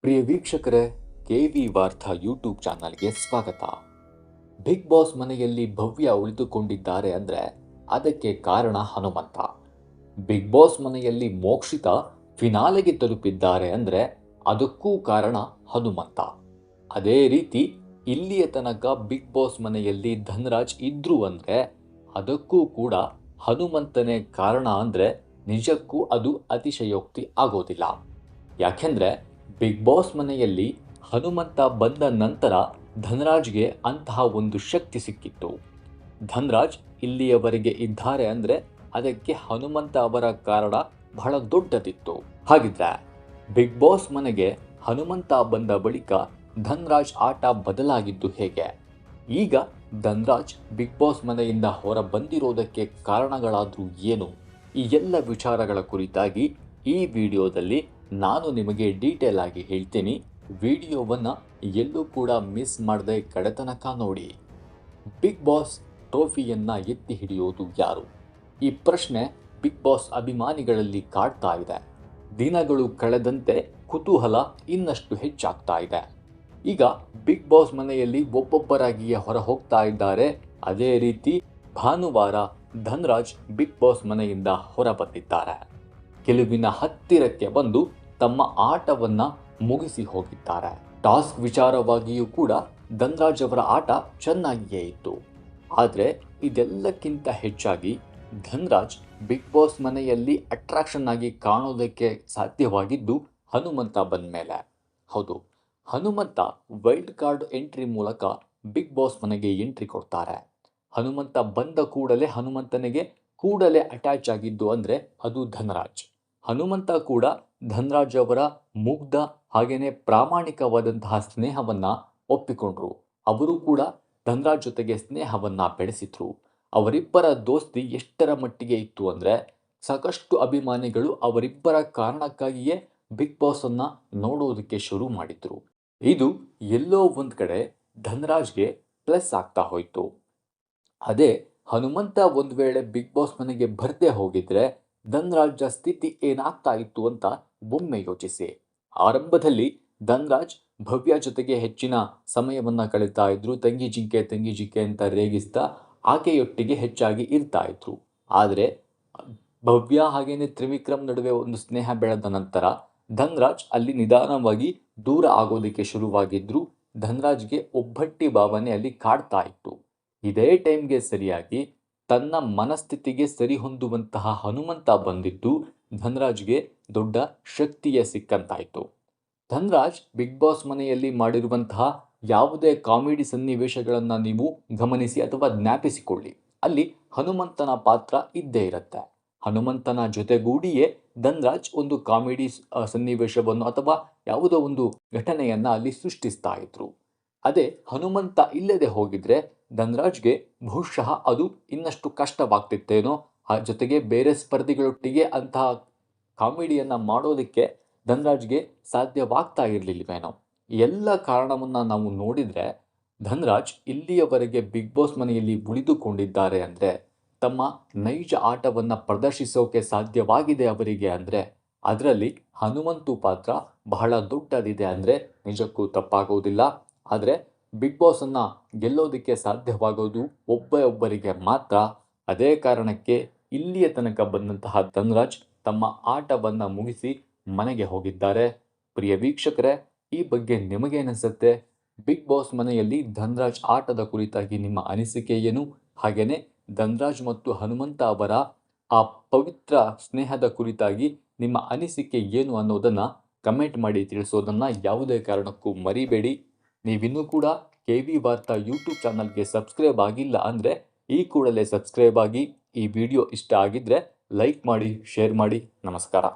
ಪ್ರಿಯ ವೀಕ್ಷಕರೇ, ಕೆವಿ ವಾರ್ತಾ ಯೂಟ್ಯೂಬ್ ಚಾನಲ್ಗೆ ಸ್ವಾಗತ. ಬಿಗ್ ಬಾಸ್ ಮನೆಯಲ್ಲಿ ಭವ್ಯ ಉಳಿದುಕೊಂಡಿದ್ದಾರೆ ಅಂದರೆ ಅದಕ್ಕೆ ಕಾರಣ ಹನುಮಂತ. ಬಿಗ್ ಬಾಸ್ ಮನೆಯಲ್ಲಿ ಮೋಕ್ಷಿತಾ ಫಿನಾಲೆಗೆ ತಲುಪಿದ್ದಾರೆ ಅಂದರೆ ಅದಕ್ಕೂ ಕಾರಣ ಹನುಮಂತ. ಅದೇ ರೀತಿ ಇಲ್ಲಿಯ ತನಕ ಬಿಗ್ ಬಾಸ್ ಮನೆಯಲ್ಲಿ ಧನರಾಜ್ ಇದ್ರು ಅಂದರೆ ಅದಕ್ಕೂ ಕೂಡ ಹನುಮಂತನೇ ಕಾರಣ ಅಂದರೆ ನಿಜಕ್ಕೂ ಅದು ಅತಿಶಯೋಕ್ತಿ ಆಗೋದಿಲ್ಲ. ಯಾಕೆಂದರೆ ಬಿಗ್ ಬಾಸ್ ಮನೆಯಲ್ಲಿ ಹನುಮಂತ ಬಂದ ನಂತರ ಧನರಾಜ್ಗೆ ಅಂತಹ ಒಂದು ಶಕ್ತಿ ಸಿಕ್ಕಿತ್ತು. ಧನರಾಜ್ ಇಲ್ಲಿಯವರೆಗೆ ಇದ್ದಾರೆ ಅಂದರೆ ಅದಕ್ಕೆ ಹನುಮಂತ ಅವರ ಕಾರಣ ಬಹಳ ದೊಡ್ಡದಿತ್ತು. ಹಾಗಿದ್ರೆ ಬಿಗ್ ಬಾಸ್ ಮನೆಗೆ ಹನುಮಂತ ಬಂದ ಬಳಿಕ ಧನರಾಜ್ ಆಟ ಬದಲಾಗಿದ್ದು ಹೇಗೆ? ಈಗ ಧನರಾಜ್ ಬಿಗ್ ಬಾಸ್ ಮನೆಯಿಂದ ಹೊರ ಬಂದಿರೋದಕ್ಕೆ ಕಾರಣಗಳಾದರೂ ಏನು? ಈ ಎಲ್ಲ ವಿಚಾರಗಳ ಕುರಿತಾಗಿ ಈ ವಿಡಿಯೋದಲ್ಲಿ ನಾನು ನಿಮಗೆ ಡೀಟೇಲ್ ಆಗಿ ಹೇಳ್ತೀನಿ. ವಿಡಿಯೋವನ್ನು ಎಲ್ಲೂ ಕೂಡ ಮಿಸ್ ಮಾಡದೆ ಕಡೆತನಕ ನೋಡಿ. ಬಿಗ್ ಬಾಸ್ ಟ್ರೋಫಿಯನ್ನು ಎತ್ತಿ ಹಿಡಿಯೋದು ಯಾರು? ಈ ಪ್ರಶ್ನೆ ಬಿಗ್ ಬಾಸ್ ಅಭಿಮಾನಿಗಳಲ್ಲಿ ಕಾಡ್ತಾ ಇದೆ. ದಿನಗಳು ಕಳೆದಂತೆ ಕುತೂಹಲ ಇನ್ನಷ್ಟು ಹೆಚ್ಚಾಗ್ತಾ ಇದೆ. ಈಗ ಬಿಗ್ ಬಾಸ್ ಮನೆಯಲ್ಲಿ ಒಬ್ಬೊಬ್ಬರಾಗಿಯೇ ಹೊರ ಹೋಗ್ತಾ ಇದ್ದಾರೆ. ಅದೇ ರೀತಿ ಭಾನುವಾರ ಧನರಾಜ್ ಬಿಗ್ ಬಾಸ್ ಮನೆಯಿಂದ ಹೊರ ಬಂದಿದ್ದಾರೆ. ಗೆಲುವಿನ ಹತ್ತಿರಕ್ಕೆ ಬಂದು ತಮ್ಮ ಆಟವನ್ನು ಮುಗಿಸಿ ಹೋಗಿದ್ದಾರೆ. ಟಾಸ್ಕ್ ವಿಚಾರವಾಗಿಯೂ ಕೂಡ ಧನರಾಜ್ ಅವರ ಆಟ ಚೆನ್ನಾಗಿಯೇ ಇತ್ತು. ಆದರೆ ಇದೆಲ್ಲಕ್ಕಿಂತ ಹೆಚ್ಚಾಗಿ ಧನರಾಜ್ ಬಿಗ್ ಬಾಸ್ ಮನೆಯಲ್ಲಿ ಅಟ್ರಾಕ್ಷನ್ ಆಗಿ ಕಾಣೋದಕ್ಕೆ ಸಾಧ್ಯವಾಗಿದ್ದು ಹನುಮಂತ ಬಂದ ಮೇಲೆ. ಹೌದು, ಹನುಮಂತ ವೈಲ್ಡ್ ಕಾರ್ಡ್ ಎಂಟ್ರಿ ಮೂಲಕ ಬಿಗ್ ಬಾಸ್ ಮನೆಗೆ ಎಂಟ್ರಿ ಕೊಡ್ತಾರೆ. ಹನುಮಂತ ಬಂದ ಹನುಮಂತನಿಗೆ ಕೂಡಲೇ ಅಟ್ಯಾಚ್ ಆಗಿದ್ದು ಅಂದರೆ ಅದು ಧನರಾಜ್. ಹನುಮಂತ ಕೂಡ ಧನರಾಜ್ ಅವರ ಮುಗ್ಧ ಹಾಗೆಯೇ ಪ್ರಾಮಾಣಿಕವಾದಂತಹ ಸ್ನೇಹವನ್ನು ಒಪ್ಪಿಕೊಂಡ್ರು. ಅವರು ಕೂಡ ಧನರಾಜ್ ಜೊತೆಗೆ ಸ್ನೇಹವನ್ನು ಬೆಳೆಸಿದ್ರು. ಅವರಿಬ್ಬರ ದೋಸ್ತಿ ಎಷ್ಟರ ಮಟ್ಟಿಗೆ ಇತ್ತು ಅಂದರೆ ಸಾಕಷ್ಟು ಅಭಿಮಾನಿಗಳು ಅವರಿಬ್ಬರ ಕಾರಣಕ್ಕಾಗಿಯೇ ಬಿಗ್ ಬಾಸನ್ನು ನೋಡೋದಕ್ಕೆ ಶುರು ಮಾಡಿದ್ರು. ಇದು ಎಲ್ಲೋ ಒಂದು ಕಡೆ ಧನರಾಜ್ಗೆ ಪ್ಲಸ್ ಆಗ್ತಾ ಹೋಯಿತು. ಅದೇ ಹನುಮಂತ ಒಂದು ವೇಳೆ ಬಿಗ್ ಬಾಸ್ ಮನೆಗೆ ಬರದೇ ಹೋಗಿದ್ರೆ ಧನರಾಜ್ನ ಸ್ಥಿತಿ ಏನಾಗ್ತಾ ಇತ್ತು ಅಂತ ಒಮ್ಮೆ ಯೋಚಿಸಿ. ಆರಂಭದಲ್ಲಿ ಧನರಾಜ್ ಭವ್ಯ ಜೊತೆಗೆ ಹೆಚ್ಚಿನ ಸಮಯವನ್ನು ಕಳೀತಾ ಇದ್ರು. ತಂಗಿ ಜಿಂಕೆ ಅಂತ ರೇಗಿಸ್ತಾ ಆಕೆಯೊಟ್ಟಿಗೆ ಹೆಚ್ಚಾಗಿ ಇರ್ತಾ ಇದ್ರು. ಆದರೆ ಭವ್ಯ ಹಾಗೇನೆ ತ್ರಿವಿಕ್ರಮ್ ನಡುವೆ ಒಂದು ಸ್ನೇಹ ಬೆಳೆದ ನಂತರ ಧನರಾಜ್ ಅಲ್ಲಿ ನಿಧಾನವಾಗಿ ದೂರ ಆಗೋದಕ್ಕೆ ಶುರುವಾಗಿದ್ರು. ಧನರಾಜ್ಗೆ ಒಬ್ಬಟ್ಟಿ ಭಾವನೆ ಅಲ್ಲಿ ಕಾಡ್ತಾ ಇತ್ತು. ಇದೇ ಟೈಮ್ಗೆ ಸರಿಯಾಗಿ ತನ್ನ ಮನಸ್ಥಿತಿಗೆ ಸರಿಹೊಂದುವಂತಹ ಹನುಮಂತ ಬಂದಿದ್ದು ಧನರಾಜ್ಗೆ ದೊಡ್ಡ ಶಕ್ತಿಯ ಸಿಕ್ಕಂತಾಯಿತು. ಧನರಾಜ್ ಬಿಗ್ ಬಾಸ್ ಮನೆಯಲ್ಲಿ ಮಾಡಿರುವಂತಹ ಯಾವುದೇ ಕಾಮಿಡಿ ಸನ್ನಿವೇಶಗಳನ್ನು ನೀವು ಗಮನಿಸಿ ಅಥವಾ ಜ್ಞಾಪಿಸಿಕೊಳ್ಳಿ, ಅಲ್ಲಿ ಹನುಮಂತನ ಪಾತ್ರ ಇದ್ದೇ ಇರುತ್ತೆ. ಹನುಮಂತನ ಜೊತೆಗೂಡಿಯೇ ಧನರಾಜ್ ಒಂದು ಕಾಮಿಡಿ ಸನ್ನಿವೇಶವನ್ನು ಅಥವಾ ಯಾವುದೋ ಒಂದು ಘಟನೆಯನ್ನು ಅಲ್ಲಿ ಸೃಷ್ಟಿಸ್ತಾ ಇದ್ರು. ಅದೇ ಹನುಮಂತ ಇಲ್ಲದೆ ಹೋಗಿದ್ರೆ ಧನರಾಜ್ಗೆ ಬಹುಶಃ ಅದು ಇನ್ನಷ್ಟು ಕಷ್ಟವಾಗ್ತಿತ್ತೇನೋ. ಜೊತೆಗೆ ಬೇರೆ ಸ್ಪರ್ಧಿಗಳೊಟ್ಟಿಗೆ ಅಂತಹ ಕಾಮಿಡಿಯನ್ನು ಮಾಡೋದಕ್ಕೆ ಧನರಾಜ್ಗೆ ಸಾಧ್ಯವಾಗ್ತಾ ಇರಲಿಲ್ವೇನೋ. ಎಲ್ಲ ಕಾರಣವನ್ನು ನಾವು ನೋಡಿದರೆ ಧನರಾಜ್ ಇಲ್ಲಿಯವರೆಗೆ ಬಿಗ್ ಬಾಸ್ ಮನೆಯಲ್ಲಿ ಉಳಿದುಕೊಂಡಿದ್ದಾರೆ ಅಂದರೆ ತಮ್ಮ ನೈಜ ಆಟವನ್ನು ಪ್ರದರ್ಶಿಸೋಕೆ ಸಾಧ್ಯವಾಗಿದೆ ಅವರಿಗೆ ಅಂದರೆ ಅದರಲ್ಲಿ ಹನುಮಂತು ಪಾತ್ರ ಬಹಳ ದೊಡ್ಡದಿದೆ ಅಂದರೆ ನಿಜಕ್ಕೂ ತಪ್ಪಾಗೋದಿಲ್ಲ. ಆದರೆ ಬಿಗ್ ಬಾಸನ್ನು ಗೆಲ್ಲೋದಕ್ಕೆ ಸಾಧ್ಯವಾಗೋದು ಒಬ್ಬರಿಗೆ ಮಾತ್ರ. ಅದೇ ಕಾರಣಕ್ಕೆ ಇಲ್ಲಿಯ ತನಕ ಬಂದಂತಹ ಧನರಾಜ್ ತಮ್ಮ ಆಟವನ್ನು ಮುಗಿಸಿ ಮನೆಗೆ ಹೋಗಿದ್ದಾರೆ. ಪ್ರಿಯ ವೀಕ್ಷಕರೇ, ಈ ಬಗ್ಗೆ ನಿಮಗೇನಿಸುತ್ತೆ? ಬಿಗ್ ಬಾಸ್ ಮನೆಯಲ್ಲಿ ಧನರಾಜ್ ಆಟದ ಕುರಿತಾಗಿ ನಿಮ್ಮ ಅನಿಸಿಕೆ ಏನು? ಹಾಗೆಯೇ ಧನರಾಜ್ ಮತ್ತು ಹನುಮಂತ ಅವರ ಆ ಪವಿತ್ರ ಸ್ನೇಹದ ಕುರಿತಾಗಿ ನಿಮ್ಮ ಅನಿಸಿಕೆ ಏನು ಅನ್ನೋದನ್ನು ಕಮೆಂಟ್ ಮಾಡಿ ತಿಳಿಸೋದನ್ನು ಯಾವುದೇ ಕಾರಣಕ್ಕೂ ಮರಿಬೇಡಿ. ನೀವಿನ್ನೂ ಕೂಡ ಕೆವಿ ವಾರ್ತಾ ಯೂಟ್ಯೂಬ್ ಚಾನಲ್ಗೆ ಸಬ್ಸ್ಕ್ರೈಬ್ ಆಗಿಲ್ಲ ಅಂದರೆ ಈ ಕೂಡಲೇ ಸಬ್ಸ್ಕ್ರೈಬ್ ಆಗಿ. ಈ ವಿಡಿಯೋ ಇಷ್ಟ ಆಗಿದ್ದರೆ ಲೈಕ್ ಮಾಡಿ, ಶೇರ್ ಮಾಡಿ. ನಮಸ್ಕಾರ.